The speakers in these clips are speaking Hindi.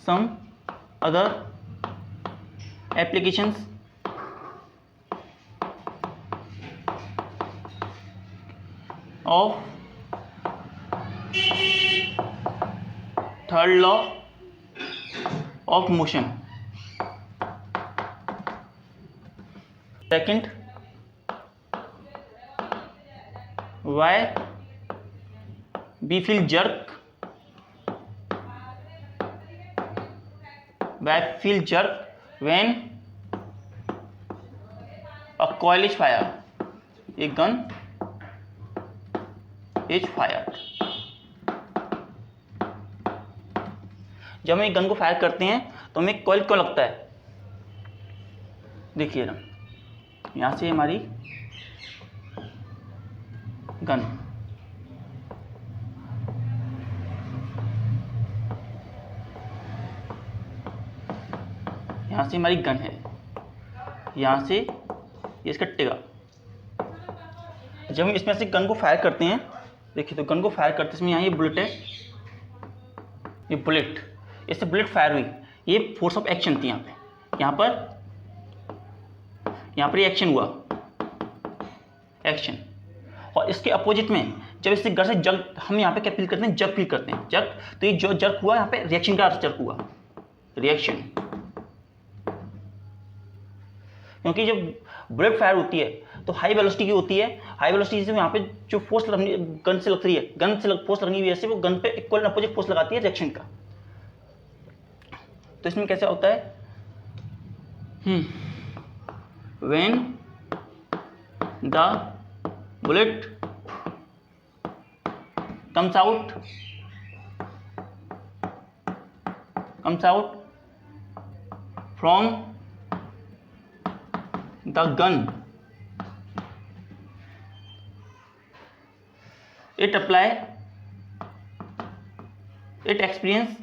some other applications of third law of motion. Second, why we feel jerk when a coil is fired. A gun is fired. जब हम एक गन को फायर करते हैं तो हमें कॉइल क्यों लगता है? देखिए ना, यहाँ से हमारी गन, यहाँ से हमारी गन है, यहाँ से ये इसका टिगा। जब हम इसमें से गन को फायर करते हैं, देखिए तो गन को फायर करते समय यहाँ ये बुलेट है, ये बुलेट, इससे बुलेट फायर हुई, ये फोर्स ऑफ एक्शन थी यहाँ पर ये एक्शन हुआ, एक्शन। और इसके अपोजिट में जब इससे घर से जग, हम यहाँ पे क्या फील करते हैं? जग फील करते हैं, जग। तो ये जो जग हुआ यहाँ पे रिएक्शन का जग हुआ, रिएक्शन। क्योंकि जब बुलेट फायर होती है तो हाई वेलोसिटी की होती है, हाई वेलोसिटी से यहाँ पे जो फोर्स गन से लग रही है, गन से फोर्स लगने की वजह से वो गन पे इक्वल अपोजिट फोर्स लगाती है रिएक्शन का। तो इसमें कैसे होता है? When the bullet comes out from the gun, it experience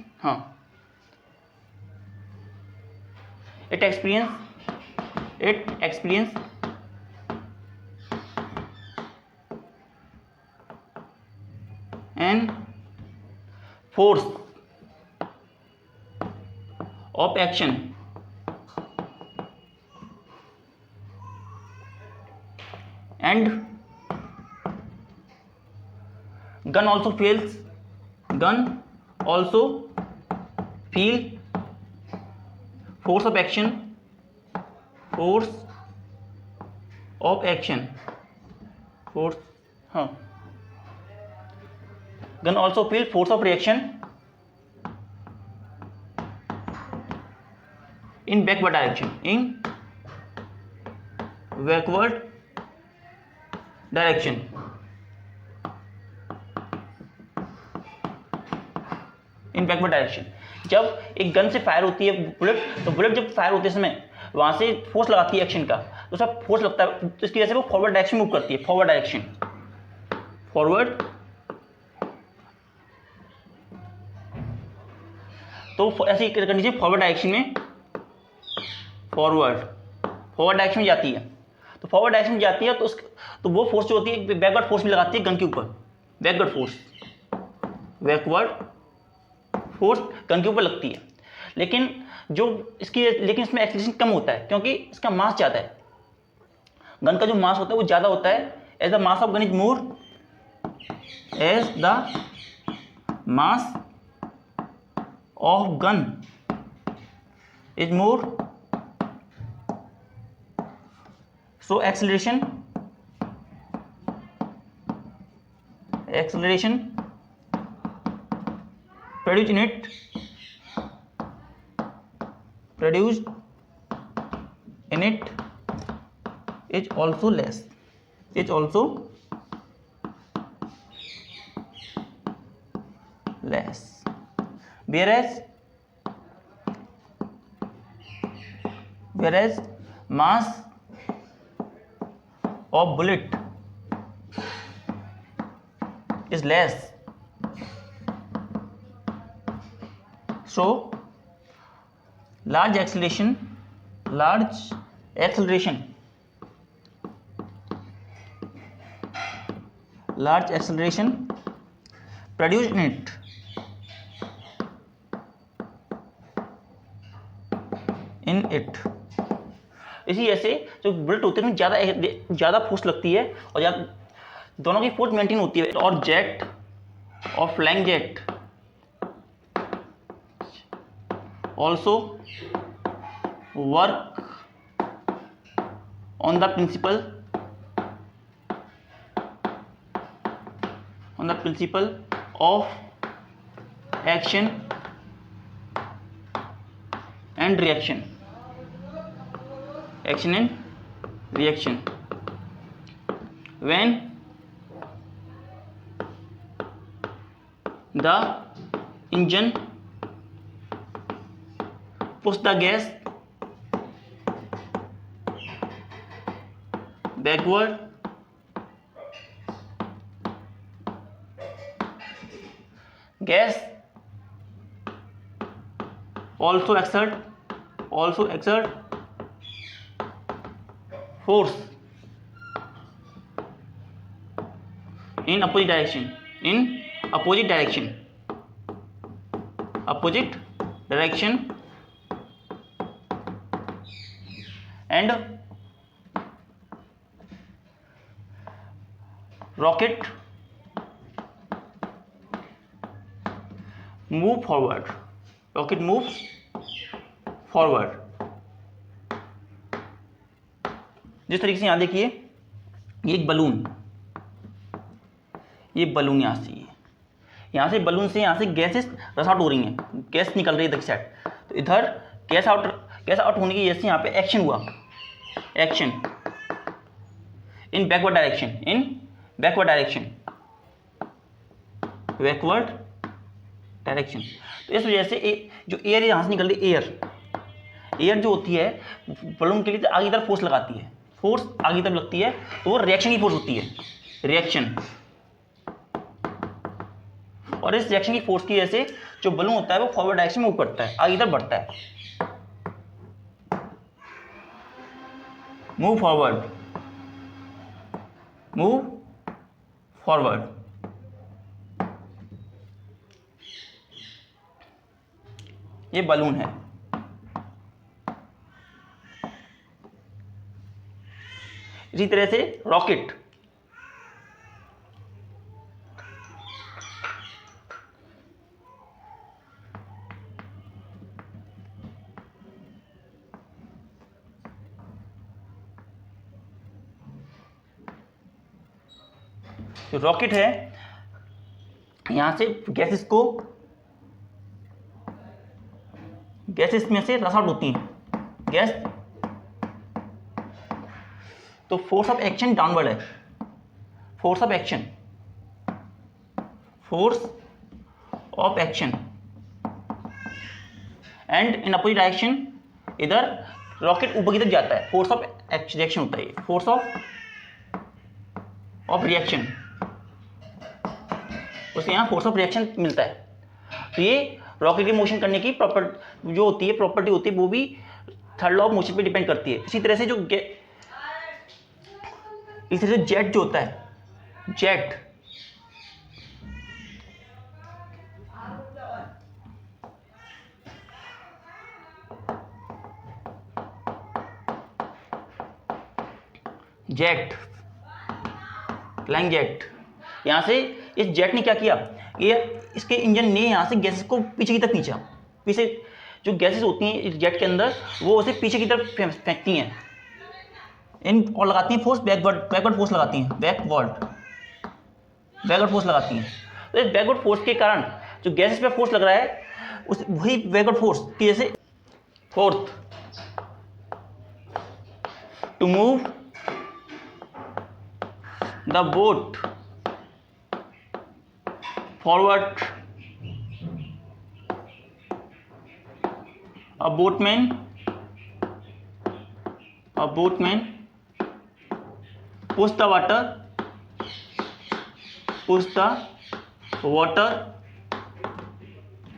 and force of action and gun also feel force of action gun also feel force of reaction in backward direction, in backward direction. जब एक गन से फायर होती है बुलेट, तो बुलेट जब फायर होते समय वहां से फोर्स लगाती है एक्शन का, तो सब फोर्स लगता है, तो इसकी वजह से वो फॉरवर्ड डायरेक्शन मूव करती है, फॉरवर्ड डायरेक्शन, फॉरवर्ड। तो ऐसी कंडीशन फॉरवर्ड डायरेक्शन में, फॉरवर्ड डायरेक्शन में जाती है। तो फॉरवर्ड डायरेक्शन में जाती है तो वो फोर्स जो होती है बैकवर्ड फोर्स भी लगाती है गन के ऊपर, बैकवर्ड फोर्स गन के ऊपर लगती है। लेकिन इसमें एक्सीलरेशन कम होता है क्योंकि इसका मास ज़्यादा है, गन का जो मास होता है वो ज़्यादा होता है। As the mass of gun is more, as the mass of gun is more, so acceleration produced in it is also less, whereas mass of bullet is less, so large acceleration produced in it in it. इसी ऐसे जो बुलेट होते हैं ज़्यादा फोर्स लगती है और दोनों की फोर्स मेंटेन होती है। और जेट और flying jet also work on the principle of action and reaction. When the engine push the gas backward, gas also exert force in opposite direction and rocket moves forward। जिस तरीके से यहाँ देखिए, ये एक बलून, ये बलून यहाँ से बलून से यहाँ से गैसेस रस आउट हो रही हैं, गैस निकल रही है इधर साइड। तो इधर गैस आउट होने की वजह से यहाँ पे एक्शन हुआ, एक्शन इन बैकवर्ड डायरेक्शन। तो इस वजह से जो एयर यहाँ से निकल रही है, एयर जो होती है बलून के लिए आगे इधर फोर्स लगाती है, फोर्स आगे तक लगती है, तो वो रिएक्शन की फोर्स होती है, रिएक्शन। और इस रिएक्शन की फोर्स की वजह से जो बलून होता है वो फॉरवर्ड डायरेक्शन में मूव करता है, आगे तक बढ़ता है, मूव फॉरवर्ड। ये बलून है। इसी तरह से रॉकेट, जो रॉकेट है यहां से गैसेस में से रस आउट होती हैं गैस, तो फोर्स ऑफ एक्शन डाउनवर्ड है, force of action and in opposite direction, इधर रॉकेट ऊपर की तरफ जाता है, फोर्स ऑफ रिएक्शन होता है, फोर्स ऑफ रिएक्शन, उसे यहाँ फोर्स ऑफ रिएक्शन मिलता है। तो ये रॉकेट की मोशन करने की प्रॉपर्टी होती है वो भी थर्ड लॉ ऑफ मोशन पे डिपेंड करती है। इसी तरह से जेट जो होता है, जेट फ्लाइंग जेट, यहां से इस जेट ने क्या किया, इसके इंजन ने यहां से गैसेस को पीछे की तरफ खींचा, पीछे जो गैसेस होती हैं इस जेट के अंदर वो उसे पीछे की तरफ फेंकती हैं, और लगाती हैं फोर्स, बैकवर्ड फोर्स लगाती हैं, बैकवर्ड फोर्स लगाती हैं। तो इस बैकवर्ड फोर्स के कारण जो गैसेस पे फोर्स लग रहा है वही बैकवर्ड फोर्स की जैसे force to move the boat forward, a boatman push the water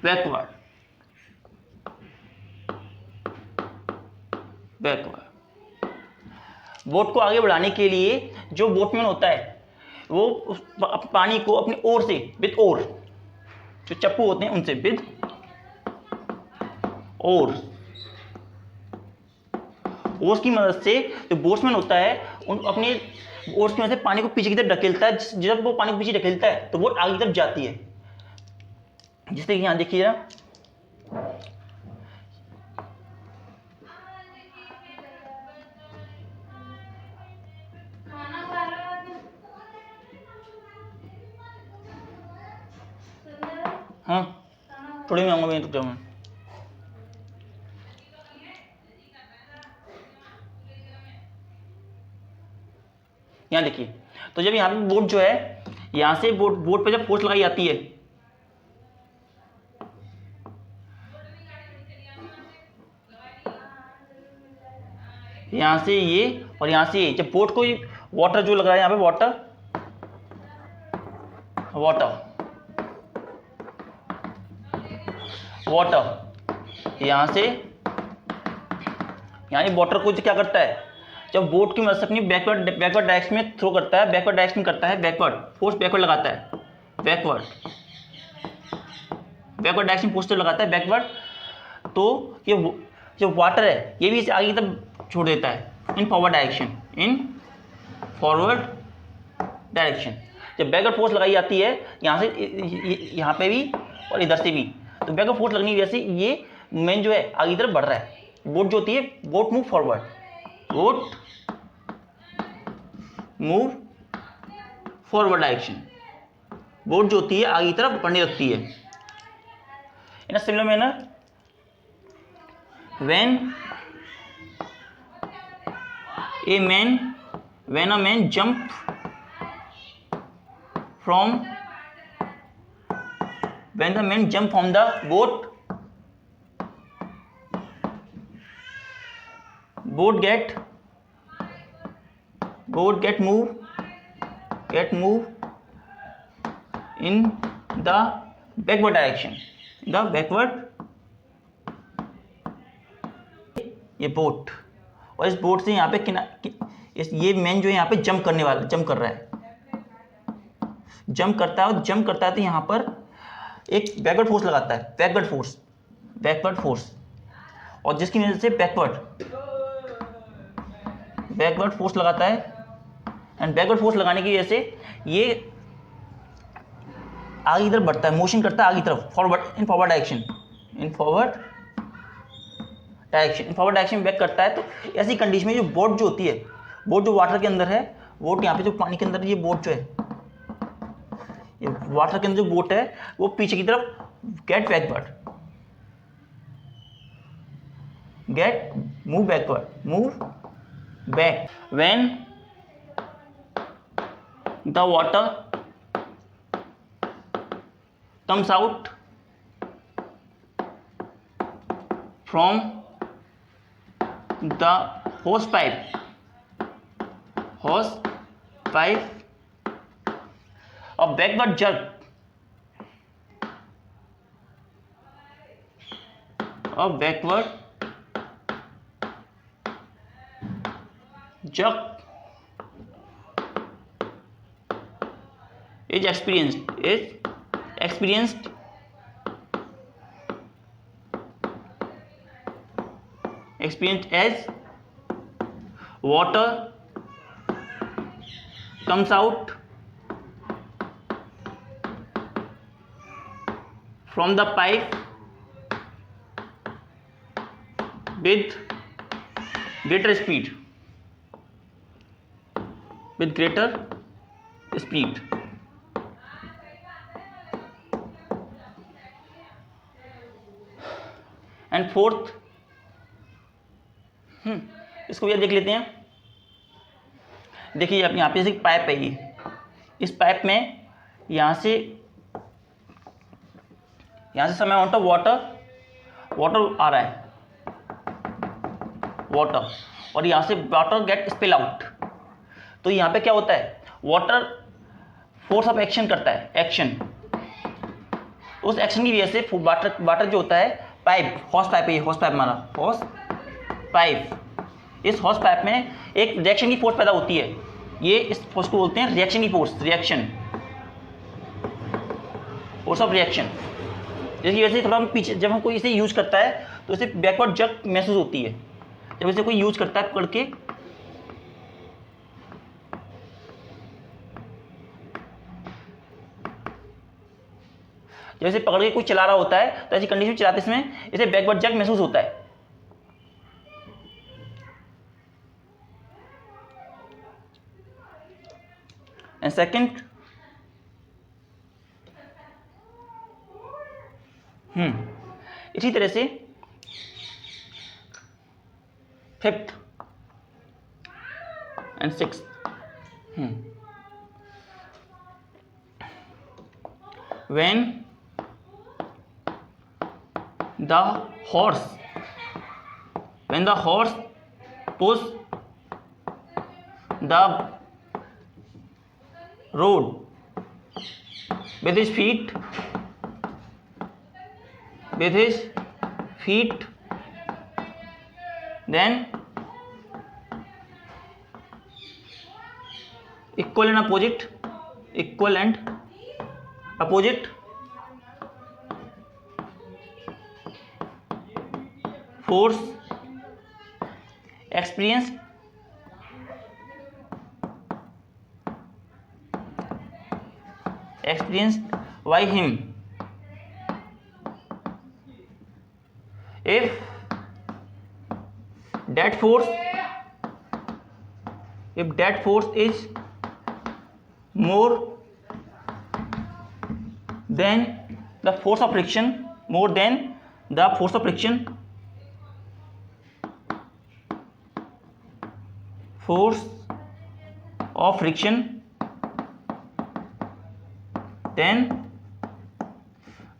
backward। Boat को आगे बढ़ाने के लिए जो बोटमैन होता है वो पानी को अपनी ओर से विद ओर, जो चप्पू होते हैं उनसे विद ओर ओस की मदद से जो बोट्समैन होता है उन अपने ओस की मदद से पानी को पीछे की तरफ ढकेलता है। जब वो पानी को पीछे ढकेलता है तो बोट आगे की तरफ जाती है। जिससे कि यहाँ देखिए जरा, हाँ थोड़ी में आऊँगा मैं, रुक जाओ मैं। यहाँ देखिए, तो जब यहाँ पे बोट जो है, यहाँ से बोट पे जब फोर्स लगाई जाती है, यहाँ से ये और यहाँ से ये, जब बोट को वाटर जो लग रहा है यहाँ पे, वाटर यहाँ से, यहाँ ये वाटर को क्या करता है, जब बोट की मदद से अपनी बैकवर्ड डायरेक्शन में थ्रो करता है, बैकवर्ड डायरेक्शन करता है, बैकवर्ड फोर्स बैकवर्ड लगाता है, बैकवर्ड डायरेक्शन फोर्स तो लगाता है बैकवर्ड, तो ये जो वाटर है ये भी इसे आगे की तरफ छोड़ देता है इन फॉरवर्ड डायरेक्शन। जब बैकवर्ड फोर्स लगाई जाती है यहाँ से, यहाँ पे भी और इधर से भी, तो बैकवर्ड फोर्स लगने की वजह से ये मेन जो है आगे की तरफ बढ़ रहा है। बोट जो होती है, boat move forward, direction, boat जो होती है आगे की तरफ बढ़ने लगती है। In a similar manner, when a man jump from the boat get move in the backward direction, ये बोट, और इस बोट से यहाँ पे ये मैन जो है यहाँ पे जंप कर रहा है, जंप करता है तो यहाँ पर एक बैकवर्ड फोर्स लगाता है, बैकवर्ड फोर्स, और जिसकी वजह से बैकवर्ड फोर्स लगाता है, एंड बैकवर्ड फोर्स लगाने की वजह से ये आगे की तरफ बढ़ता है, मोशन करता है आगे की तरफ, इन फॉरवर्ड डायरेक्शन बैक करता है। तो ऐसी कंडीशन में जो बोट जो होती है, बोट जो वाटर के अंदर है, बोट यहाँ पे जो पानी के अंदर, ये बोट जो है, ये वाटर के अंदर जो बोट है वो पीछे की तरफ move back when the water comes out from the hose pipe, a backward jerk, is experienced as water comes out from the pipe with greater speed, and fourth, इसको भी देख लेते हैं। देखिए यहाँ पे एक पाइप है, ये इस पाइप में यहाँ से समय अमाउंट ऑफ वाटर आ रहा है, और यहाँ से वाटर गेट स्पिल आउट। तो यहाँ पे क्या होता है, वाटर फोर्स ऑफ एक्शन करता है, उस एक्शन की वजह से वाटर जो होता है, हॉस पाइप, इस हॉस पाइप में एक रिएक्शन की फोर्स पैदा होती है। ये इस फोर्स को बोलते हैं रिएक्शन की फोर्स ऑफ रिएक्शन। जिसकी वजह से थोड़ा हम पीछे, जब हम कोई इसे यूज करता है तो इसे बैकवर्ड जर्क महसूस होती है। जब इसे कोई यूज करता है पकड़ के, जब इसे पकड़ के कोई चला रहा होता है तो ऐसी कंडीशन चलाते समय इसे बैकवर्ड जैक महसूस होता है। एंड सेकंड, इसी तरह से fifth and sixth, when the horse push the road with his feet, then equal and opposite force experienced by him, if that force is more than the force of friction, then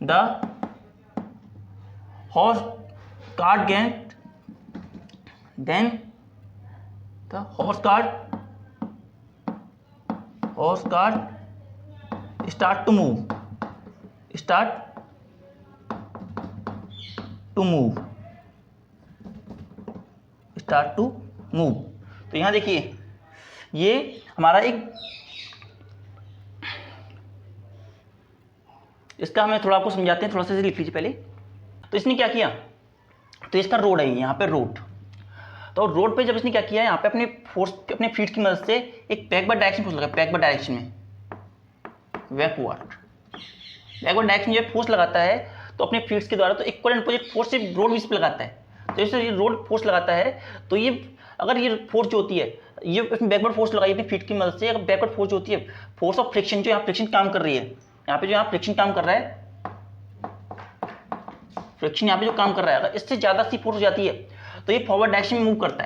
the horse cart start to move. तो यहाँ देखिए, ये हमारा एक, इसका हमें थोड़ा आपको समझाते हैं, थोड़ा सा लिख लीजिए पहले। तो इसने क्या किया, तो इसका रोड है यहाँ पे रोड, तो रोड पे जब इसने क्या किया, यहाँ पे अपने फीट की मदद से एक बैकवर्ड डायरेक्शन फोर्स लगा, बैकवर्ड डायरेक्शन में डायरेक्शन जब फोर्स लगाता है तो अपने फीट्स के द्वारा, तो इक्वल एंड अपोजिट फोर्स से रोड बीच पे लगाता है। तो जैसे ये रोड फोर्स लगाता है, तो ये अगर ये फोर्स जो होती है, ये उसमें बैकवर्ड फोर्स लगाई अपनी फीट की मदद से, अगर बैकवर्ड फोर्स जो होती है, फोर्स ऑफ फ्रिक्शन, जो यहाँ फ्रिक्शन काम कर रही है, यहाँ पे जो यहाँ फ्रिक्शन काम कर रहा है, फ्रिक्शन यहाँ पे जो काम कर रहा है, अगर इससे ज्यादा सी फोर्स हो जाती है तो ये फॉरवर्ड डायरेक्शन में मूव करता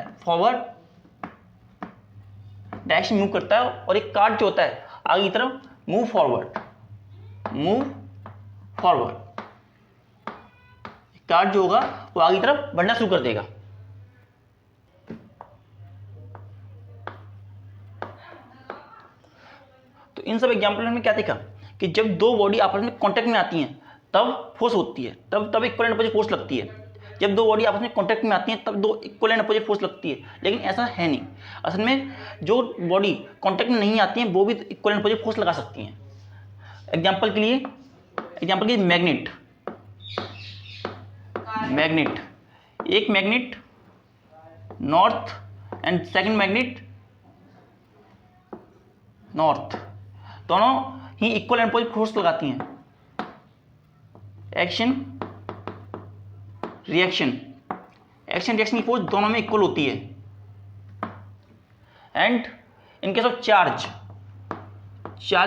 है, और एक कार्ट जो होता है आगे की तरफ मूव फॉरवर्ड, कार्ट जो होगा वो आगे की तरफ बढ़ना शुरू कर देगा। तो इन सब एग्जांपल में क्या देखा कि जब दो बॉडी आपस में कांटेक्ट में आती हैं तब फोर्स होती है, तब इक्वल एंड अपोजिट फोर्स लगती है। जब दो बॉडी आपस में कांटेक्ट में आती हैं तब दो इक्वल एंड अपोजिट फोर्स लगती है, लेकिन ऐसा है नहीं। असल में जो बॉडी कांटेक्ट में नहीं आती हैं वो भी इक्वल एंड अपोजिट फोर्स लगा सकती हैं। एग्जांपल के लिए मैग्नेट, एक magnet north and second magnet north, दोनों ही इक्वल एंड अपोजिट फोर्स लगाती हैं। एक्शन रिएक्शन की फोर्स दोनों में इक्वल होती है। And in case of charge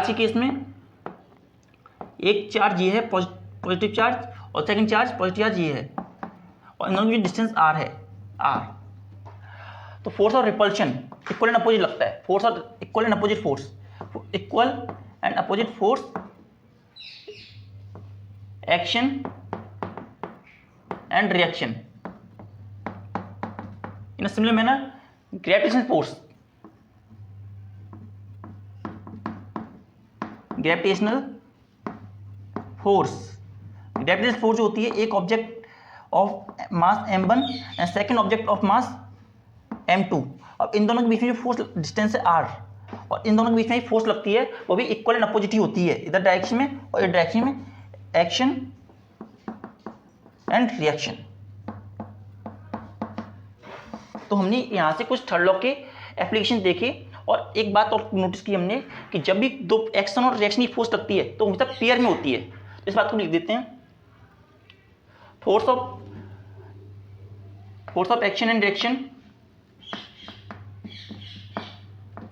के केस में एक चार्ज ये है पॉजिटिव चार्ज, और सेकंड चार्ज पॉजिटिव चार्ज ये है, और इन दोनों की डिस्टेंस r है, तो force of repulsion equal and opposite लगता है। Equal and opposite force action and reaction in a similar manner. Gravitational force जो होती है, एक object of mass m1 and second object of mass m2। अब इन दोनों के बीच में जो फोर्स डिस्टेंस है r, और इन दोनों के बीच में फोर्स लगती है वो भी इक्वल एंड अपोजिट ही होती है, इधर डायरेक्शन में और इधर डायरेक्शन में। एक्शन एंड रिएक्शन तो हमने यहाँ से कुछ थर्ड लॉ के एप्लीकेशन देखे और एक बात और नोटिस की हमने कि जब भी दो एक्शन और रिएक्शन की फोर्स लगती है तो हमेशा पेयर में होती है। इस बात को लिख देते हैं, force of action and reaction,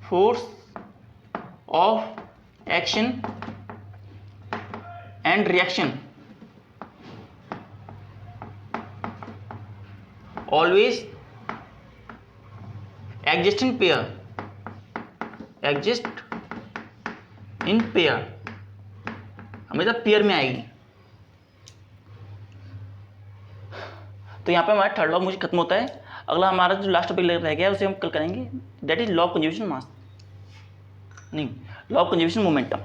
force of action and reaction always exist in pair, हमेशा पेयर में आएगी। तो यहाँ पे हमारा थर्ड लॉ मुझे खत्म होता है। अगला हमारा जो लास्ट टॉपिक रह गया है उसे हम कल करेंगे, that is law of conservation mass, नहीं लॉ ऑफ कंजर्वेशन मोमेंटम।